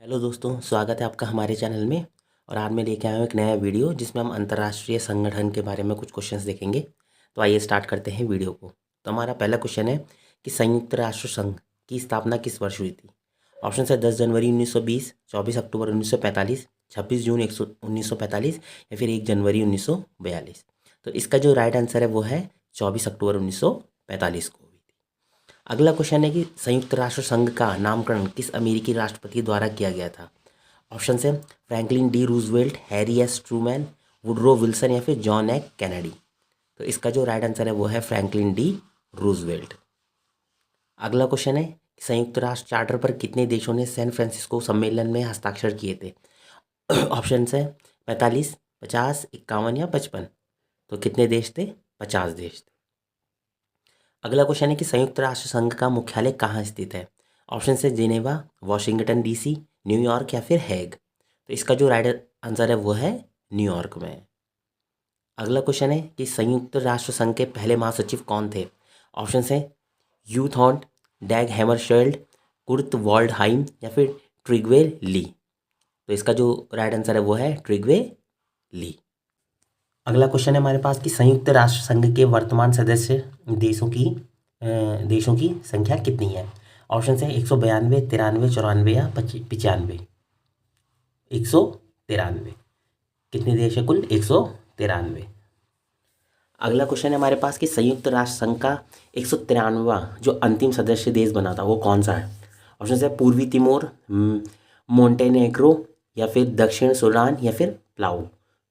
Hello दोस्तों, स्वागत है आपका हमारे चैनल में। और आज मैं लेके आया हूँ एक नया वीडियो जिसमें हम अंतर्राष्ट्रीय संगठन के बारे में कुछ क्वेश्चंस देखेंगे। तो आइए स्टार्ट करते हैं वीडियो को। तो हमारा पहला क्वेश्चन है कि संयुक्त राष्ट्र संघ की स्थापना किस वर्ष हुई थी। ऑप्शन है 10 जनवरी 1920, 24 अक्टूबर 1945, 26 जून 1945 या फिर 1 जनवरी 1942। तो इसका जो राइट आंसर है वो है 24 अक्टूबर 1945 को। अगला क्वेश्चन है कि संयुक्त राष्ट्र संघ का नामकरण किस अमेरिकी राष्ट्रपति द्वारा किया गया था। ऑप्शन है Franklin D Roosevelt, Harry S Trueman, Woodrow Wilson या फिर जॉन ए कैनेडी। तो इसका जो राइट आंसर है वो है फ्रैंकलिन डी रूजवेल्ट। अगला क्वेश्चन है कि संयुक्त राष्ट्र चार्टर पर कितने देशों ने सैन फ्रांसिस्को सम्मेलन में हस्ताक्षर किए थे। ऑप्शन है 45, 50, 51 या 55। तो कितने देश थे? 50 देश थे। अगला क्वेश्चन है कि संयुक्त राष्ट्र संघ का मुख्यालय कहाँ स्थित है। ऑप्शन है जिनेवा, वॉशिंगटन डीसी, न्यूयॉर्क या फिर हैग। तो इसका जो राइट आंसर है वो है न्यूयॉर्क में। अगला क्वेश्चन है कि संयुक्त राष्ट्र संघ के पहले महासचिव कौन थे। ऑप्शन है ह्यू थॉर्न, डैग हैमरशेल्ड, कुर्ट वॉल्डहाइम या फिर ट्रिग्वे ली। तो इसका जो राइट आंसर है वो है ट्रिग्वे ली। अगला क्वेश्चन है हमारे पास कि संयुक्त राष्ट्र संघ के वर्तमान सदस्य देशों की संख्या कितनी है। ऑप्शन है 192, 93, 94 या 95। 193। कितने देश है कुल? 193। अगला क्वेश्चन है हमारे पास कि संयुक्त राष्ट्र संघ का 193वां जो अंतिम सदस्य देश बना था वो कौन सा है। ऑप्शन है पूर्वी तिमोर, मोंटेनेग्रो या फिर दक्षिण सूडान या फिर प्लाऊ।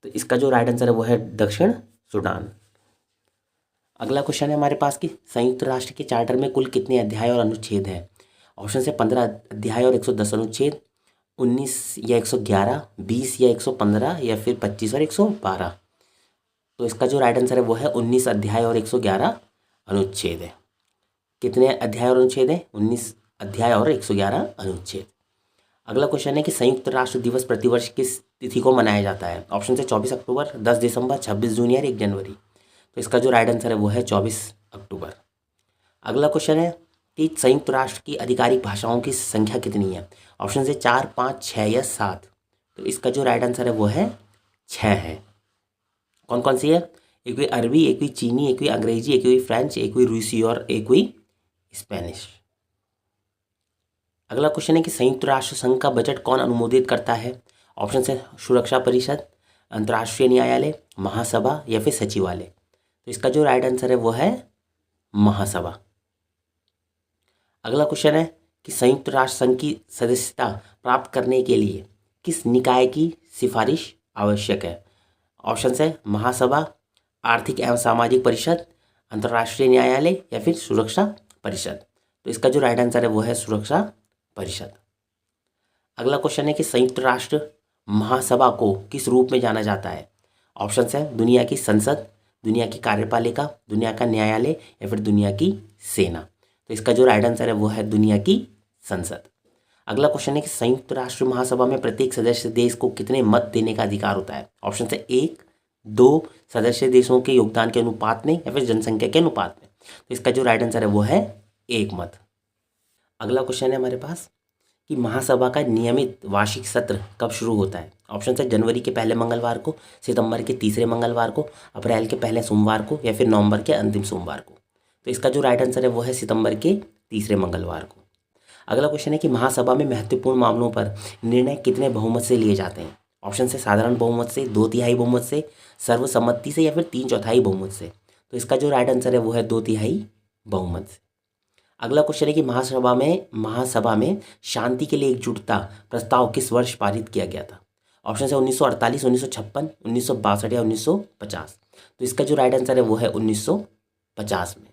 तो इसका जो राइट आंसर है वो है दक्षिण सूडान। अगला क्वेश्चन है हमारे पास कि संयुक्त राष्ट्र के चार्टर में कुल कितने अध्याय और अनुच्छेद हैं। ऑप्शन है 15 अध्याय और 110 अनुच्छेद, 19 या 111, 20 या 115 या फिर 25 और 112। तो इसका जो राइट आंसर है वो है 19 अध्याय और 111 अनुच्छेद है। कितने अध्याय और अनुच्छेद है? 19 अध्याय और 111 अनुच्छेद। अगला क्वेश्चन है कि संयुक्त राष्ट्र दिवस प्रतिवर्ष किस तिथि को मनाया जाता है। ऑप्शन है 24 अक्टूबर, 10 दिसंबर, 26 जून या 1 जनवरी। तो इसका जो राइट आंसर है वो है 24 अक्टूबर। अगला क्वेश्चन है कि संयुक्त राष्ट्र की आधिकारिक भाषाओं की संख्या कितनी है। ऑप्शन है 4, 5, 6 या 7। तो इसका जो राइट आंसर है वो है 6 है। कौन कौन सी है? एक हुई अरबी, एक हुई चीनी, एक हुई अंग्रेजी, एक हुई फ्रेंच, एक हुई रूसी और एक हुई स्पेनिश। अगला क्वेश्चन है कि संयुक्त राष्ट्र संघ का बजट कौन अनुमोदित करता है। ऑप्शन है सुरक्षा परिषद, अंतर्राष्ट्रीय न्यायालय, महासभा या फिर सचिवालय। तो इसका जो राइट आंसर है वो है महासभा। अगला क्वेश्चन है कि संयुक्त राष्ट्र संघ की सदस्यता प्राप्त करने के लिए किस निकाय की सिफारिश आवश्यक है। ऑप्शन है महासभा, आर्थिक एवं सामाजिक परिषद, अंतर्राष्ट्रीय न्यायालय या फिर सुरक्षा परिषद। तो इसका जो राइट आंसर है वो है सुरक्षा परिषद। अगला क्वेश्चन है कि संयुक्त राष्ट्र महासभा को किस रूप में जाना जाता है। ऑप्शन है दुनिया की संसद, दुनिया की कार्यपालिका, दुनिया का न्यायालय या फिर दुनिया की सेना। तो इसका जो राइट आंसर है वो है दुनिया की संसद। अगला क्वेश्चन है कि संयुक्त राष्ट्र महासभा में प्रत्येक सदस्य देश को कितने मत देने का अधिकार होता है। ऑप्शन है 1, 2, सदस्य देशों के योगदान के अनुपात में या फिर जनसंख्या के अनुपात में। तो इसका जो राइट आंसर है वो है 1 मत। अगला क्वेश्चन है हमारे पास कि महासभा का नियमित वार्षिक सत्र कब शुरू होता है। ऑप्शन है जनवरी के पहले मंगलवार को, सितंबर के तीसरे मंगलवार को, अप्रैल के पहले सोमवार को या फिर नवंबर के अंतिम सोमवार को। तो इसका जो राइट आंसर है वो है सितंबर के तीसरे मंगलवार को। अगला क्वेश्चन है कि महासभा में महत्वपूर्ण मामलों पर निर्णय कितने बहुमत से लिए जाते हैं। ऑप्शन है साधारण बहुमत से, 2/3 बहुमत से, सर्वसम्मति से या फिर 3/4 बहुमत से। तो इसका जो राइट आंसर है वो है 2/3 बहुमत से। अगला क्वेश्चन है कि महासभा में शांति के लिए एकजुटता प्रस्ताव किस वर्ष पारित किया गया था। ऑप्शन है 1948, 1956, 1962 या 1950। तो इसका जो राइट आंसर है वो है 1950 में।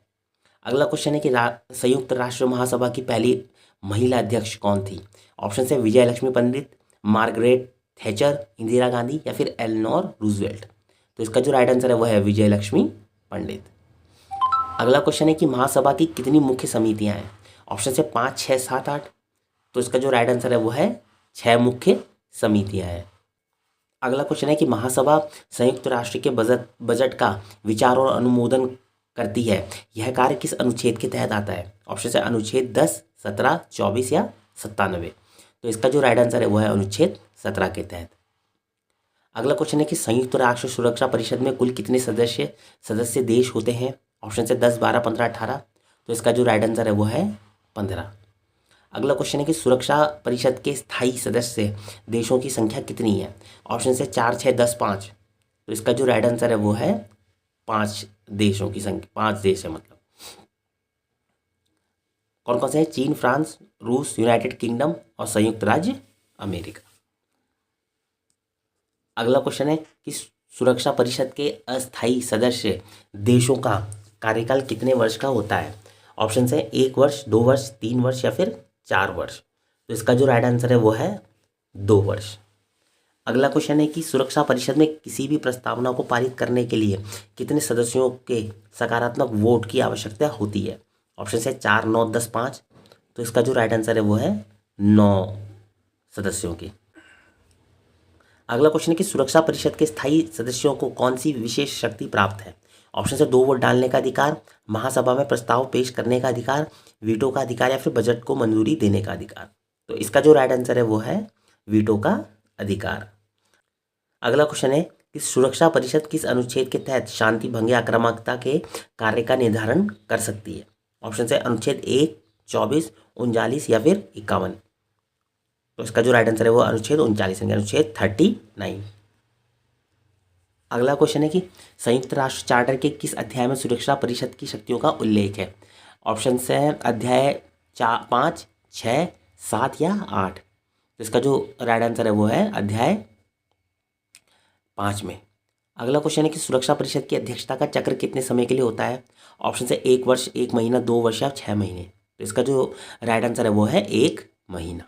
अगला क्वेश्चन है कि संयुक्त राष्ट्र महासभा की पहली महिला अध्यक्ष कौन थी। ऑप्शन है विजय लक्ष्मी पंडित, मार्गरेट थैचर, इंदिरा गांधी या फिर एलेनोर रूजवेल्ट। तो इसका जो राइट आंसर है वो है विजय लक्ष्मी पंडित। अगला क्वेश्चन है कि महासभा की कितनी मुख्य समितियां हैं। ऑप्शन है 5, 6, 7, 8। तो इसका जो राइट आंसर है वो है 6 मुख्य समितियां हैं। अगला क्वेश्चन है कि महासभा संयुक्त राष्ट्र के बजट का विचार और अनुमोदन करती है, यह कार्य किस अनुच्छेद के तहत आता है। ऑप्शन है अनुच्छेद 10, 17, 24 या 97। तो इसका जो राइट आंसर है वो है अनुच्छेद 17 के तहत। अगला क्वेश्चन है कि संयुक्त राष्ट्र सुरक्षा परिषद में कुल कितने सदस्य देश होते हैं? ऑप्शन से 10, 12, 15, 18। तो इसका जो राइट आंसर है वो है 15। अगला क्वेश्चन है कि सुरक्षा परिषद के स्थायी सदस्य देशों की संख्या कितनी है? ऑप्शन से 4, 6, 10, 5। तो इसका जो राइट आंसर है वो है 5 देशों की संख्या, 5 देश है मतलब। कौन कौन से हैं? चीन, फ्रांस, रूस, यूनाइटेड किंगडम और संयुक्त राज्य अमेरिका। अगला क्वेश्चन है कि सुरक्षा परिषद के अस्थायी सदस्य देशों का कार्यकाल कितने वर्ष का होता है? ऑप्शन है 1 वर्ष, 2 वर्ष, 3 वर्ष या फिर 4 वर्ष। तो इसका जो राइट आंसर है वो है 2 वर्ष। अगला क्वेश्चन है कि सुरक्षा परिषद में किसी भी प्रस्तावना को पारित करने के लिए कितने सदस्यों के सकारात्मक वोट की आवश्यकता होती है? ऑप्शन है 4, 9, 10, 5। तो इसका जो राइट आंसर है वो है 9 सदस्यों की। अगला क्वेश्चन है कि सुरक्षा परिषद के स्थायी सदस्यों को कौन सी विशेष शक्ति प्राप्त है? ऑप्शन से 2 वोट डालने का अधिकार, महासभा में प्रस्ताव पेश करने का अधिकार, वीटो का अधिकार या फिर बजट को मंजूरी देने का अधिकार। तो इसका जो राइट आंसर है वो है वीटो का अधिकार। अगला क्वेश्चन है कि सुरक्षा परिषद किस अनुच्छेद के तहत शांति भंग या आक्रामकता के कार्य का निर्धारण कर सकती है? ऑप्शन है अनुच्छेद 1, 24, 39 या फिर 51। तो इसका जो राइट आंसर है वो अनुच्छेद 39 यानी अनुच्छेद 39। अगला क्वेश्चन है कि संयुक्त राष्ट्र चार्टर के किस अध्याय में सुरक्षा परिषद की शक्तियों का उल्लेख है? ऑप्शन है अध्याय 5, 6, 7 या 8। तो इसका जो राइट आंसर है वो है अध्याय 5 में। अगला क्वेश्चन है कि सुरक्षा परिषद की अध्यक्षता का चक्र कितने समय के लिए होता है? ऑप्शन है 1 वर्ष, 1 महीना, 2 वर्ष या 6 महीने। तो इसका जो राइट आंसर है वो है 1 महीना।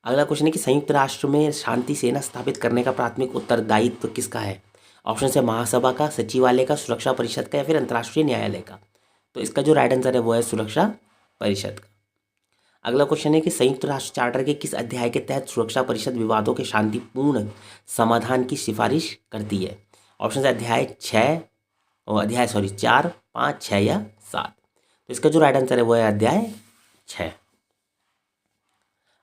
अगला क्वेश्चन है कि संयुक्त राष्ट्र में शांति सेना स्थापित करने का प्राथमिक उत्तरदायित्व किसका है? ऑप्शन है महासभा का, सचिवालय का, सुरक्षा परिषद का या फिर अंतर्राष्ट्रीय न्यायालय का। तो इसका जो राइट आंसर है वो है सुरक्षा परिषद का। अगला क्वेश्चन है कि संयुक्त राष्ट्र चार्टर के किस अध्याय के तहत सुरक्षा परिषद विवादों के शांतिपूर्ण समाधान की सिफारिश करती है? ऑप्शन है अध्याय 4, 5, 6 या 7। तो इसका जो राइट आंसर है वो है अध्याय 6।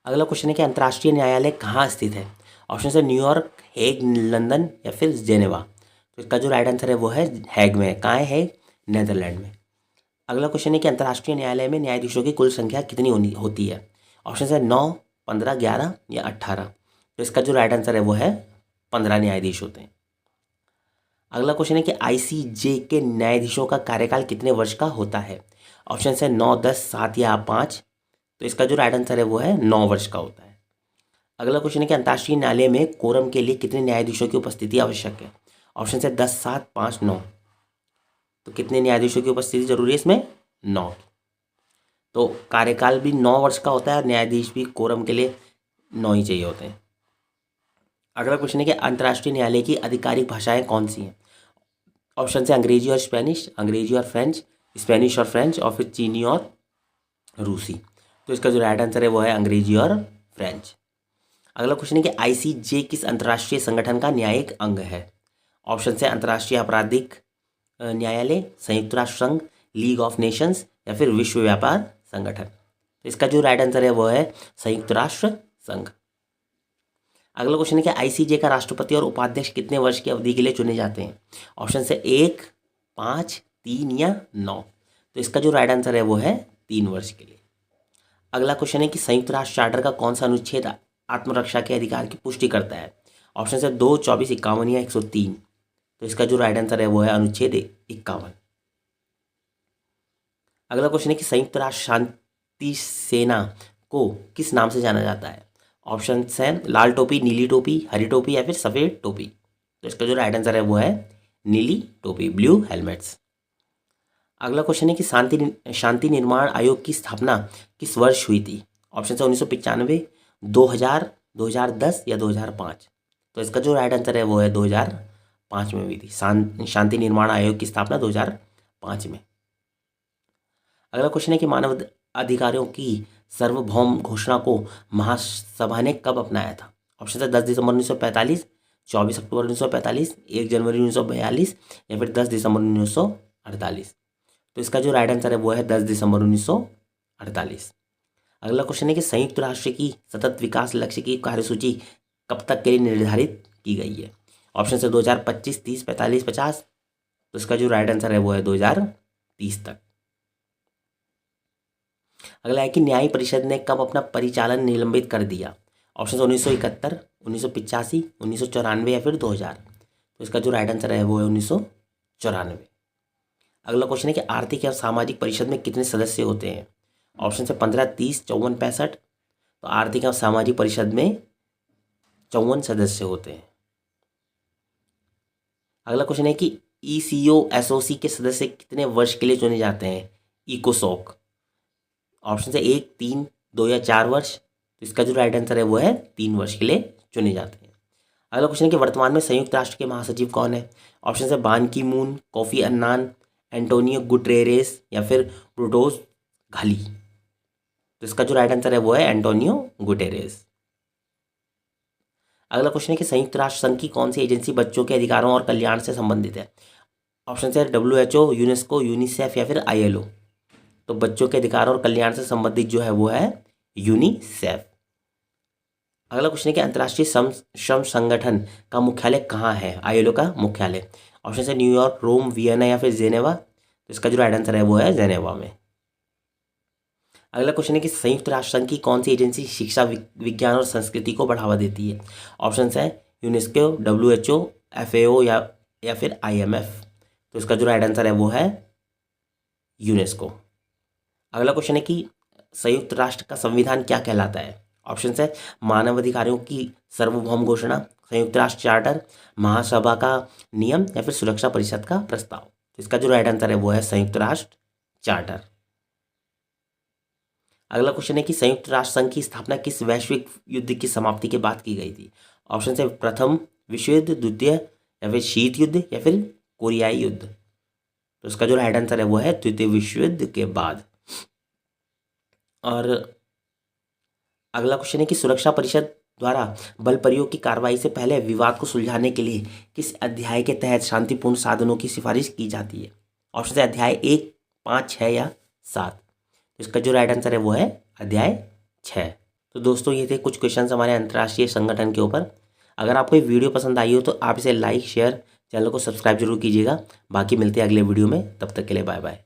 अगला क्वेश्चन है कि अंतर्राष्ट्रीय न्यायालय कहाँ स्थित है? ऑप्शन है न्यूयॉर्क, हेग, लंदन या फिर जेनेवा। तो इसका जो राइट आंसर है वो है हैग में। कहाँ है हैग? नेदरलैंड में। अगला क्वेश्चन है कि अंतर्राष्ट्रीय न्यायालय में न्यायाधीशों की कुल संख्या कितनी होती है? ऑप्शन है 9, 15, 11 या 18। तो इसका जो राइट आंसर है वो है 15 न्यायाधीश होते हैं। अगला क्वेश्चन है कि ICJ के न्यायाधीशों का कार्यकाल कितने वर्ष का होता है? ऑप्शन है 9, 10, 7 या 5। तो इसका जो राइट आंसर है वो है 9 वर्ष का होता है। अगला क्वेश्चन है कि अंतर्राष्ट्रीय न्यायालय में कोरम के लिए कितने न्यायाधीशों की उपस्थिति आवश्यक है? ऑप्शन है 10, 7, 5, 9। तो कितने न्यायाधीशों की उपस्थिति जरूरी है इसमें? 9। तो कार्यकाल भी 9 वर्ष का होता है और न्यायाधीश भी कोरम के लिए 9 ही चाहिए होते हैं। अगला क्वेश्चन है कि अंतर्राष्ट्रीय न्यायालय की आधिकारिक भाषाएं कौन सी हैं? ऑप्शन है अंग्रेजी और स्पेनिश, अंग्रेजी और फ्रेंच, स्पेनिश और फ्रेंच और फिर चीनी और रूसी। तो इसका जो राइट आंसर है वो है अंग्रेजी और फ्रेंच। अगला क्वेश्चन है कि ICJ किस अंतर्राष्ट्रीय संगठन का न्यायिक अंग है? ऑप्शन है अंतर्राष्ट्रीय आपराधिक न्यायालय, संयुक्त राष्ट्र संघ, लीग ऑफ नेशंस या फिर विश्व व्यापार संगठन। तो इसका जो राइट आंसर है वो है संयुक्त राष्ट्र संघ। अगला क्वेश्चन है कि ICJ का राष्ट्रपति और उपाध्यक्ष कितने वर्ष की अवधि के लिए चुने जाते हैं? ऑप्शन है 1, 5, 3 या 9। तो इसका जो राइट आंसर है वो है 3 वर्ष के लिए। अगला क्वेश्चन है कि संयुक्त राष्ट्र चार्टर का कौन सा अनुच्छेद आत्मरक्षा के अधिकार की पुष्टि करता है? ऑप्शन है 2, 24, 51 या 103। तो इसका जो राइट आंसर है वो है अनुच्छेद 51। अगला क्वेश्चन है कि संयुक्त राष्ट्र शांति सेना को किस नाम से जाना जाता है? ऑप्शन है लाल टोपी, नीली टोपी, हरी टोपी या फिर सफ़ेद टोपी। तो इसका जो राइट आंसर है वो है नीली टोपी, ब्लू हेलमेट्स। अगला क्वेश्चन है कि शांति निर्माण आयोग की स्थापना किस वर्ष हुई थी? ऑप्शन है 1995, 2000, 2010 या 2005। तो इसका जो राइट आंसर है वो है 2005 में हुई थी। शांति निर्माण आयोग की स्थापना 2005 में। अगला क्वेश्चन है कि मानव अधिकारों की सार्वभौम घोषणा को महासभा ने कब अपनाया था? ऑप्शन है 10 दिसंबर 1945, 24 अक्टूबर 1945, 1 जनवरी 1942 या फिर 10 दिसंबर 1948। तो इसका जो राइट आंसर है वो है 10 दिसंबर 1948। अगला क्वेश्चन है कि संयुक्त राष्ट्र की सतत विकास लक्ष्य की कार्यसूची कब तक के लिए निर्धारित की गई है? ऑप्शन है 2025, 30, 45, 50। तो इसका जो राइट आंसर है वो है 2030 तक। अगला है कि न्याय परिषद ने कब अपना परिचालन निलंबित कर दिया? ऑप्शन 1971, 1985, 1994 या फिर 2000। तो इसका जो राइट आंसर है वो है 1994। अगला क्वेश्चन है कि आर्थिक एवं सामाजिक परिषद में कितने सदस्य होते हैं? ऑप्शन है 15, 30, 54, 65। तो आर्थिक एवं सामाजिक परिषद में 54 सदस्य होते हैं। अगला क्वेश्चन है कि ECO SOC के सदस्य कितने वर्ष के लिए चुने जाते हैं? इकोसॉक। ऑप्शन है 1, 3, 2 या 4 वर्ष। तो इसका जो राइट आंसर है वो है 3 वर्ष के लिए चुने जाते हैं। अगला क्वेश्चन है कि वर्तमान में संयुक्त राष्ट्र के महासचिव कौन है? ऑप्शन है बान की moon, Kofi Annan, Antonio Guterres या फिर रूडोस घाली। तो इसका जो राइट आंसर है वो है एंटोनियो गुटेरेस। अगला क्वेश्चन है कि संयुक्त राष्ट्र संघ की कौन सी एजेंसी बच्चों के अधिकारों और कल्याण से संबंधित है? ऑप्शन है WHO, यूनेस्को, यूनिसेफ या फिर ILO। तो बच्चों के अधिकार और कल्याण से संबंधित जो है वो है यूनिसेफ। अगला क्वेश्चन है कि अंतर्राष्ट्रीय श्रम संगठन का मुख्यालय कहाँ है? ILO का मुख्यालय। ऑप्शन है न्यूयॉर्क, रोम, वियना या फिर जेनेवा। तो इसका जो राइट आंसर है वो है जेनेवा में। अगला क्वेश्चन है कि संयुक्त राष्ट्र संघ की कौन सी एजेंसी शिक्षा, विज्ञान और संस्कृति को बढ़ावा देती है? ऑप्शन है यूनेस्को, WHO, FAO या फिर IMF। तो इसका जो राइट आंसर है वो है यूनेस्को। अगला क्वेश्चन है कि संयुक्त राष्ट्र का संविधान क्या कहलाता है? ऑप्शन है मानव अधिकारों की सार्वभौम घोषणा, संयुक्त राष्ट्र चार्टर, महासभा का नियम या फिर सुरक्षा परिषद का प्रस्ताव। तो इसका जो राइट आंसर है वो है संयुक्त राष्ट्र चार्टर। अगला क्वेश्चन है कि संयुक्त राष्ट्र संघ की स्थापना किस वैश्विक युद्ध की समाप्ति के बाद की गई थी? ऑप्शन है प्रथम विश्व युद्ध, द्वितीय या फिर शीत युद्ध या फिर कोरियाई युद्ध। तो इसका जो राइट आंसर है वो है द्वितीय विश्व युद्ध के बाद। और अगला क्वेश्चन है कि सुरक्षा परिषद द्वारा बल प्रयोग की कार्रवाई से पहले विवाद को सुलझाने के लिए किस अध्याय के तहत शांतिपूर्ण साधनों की सिफारिश की जाती है? ऑप्शन है अध्याय 1, 5, 6 या 7। इसका जो राइट आंसर है वो है अध्याय 6। तो दोस्तों ये थे कुछ क्वेश्चंस हमारे अंतर्राष्ट्रीय संगठन के ऊपर। अगर आपको ये वीडियो पसंद आई हो तो आप इसे लाइक, शेयर, चैनल को सब्सक्राइब जरूर कीजिएगा। बाकी मिलते हैं अगले वीडियो में, तब तक के लिए बाय बाय।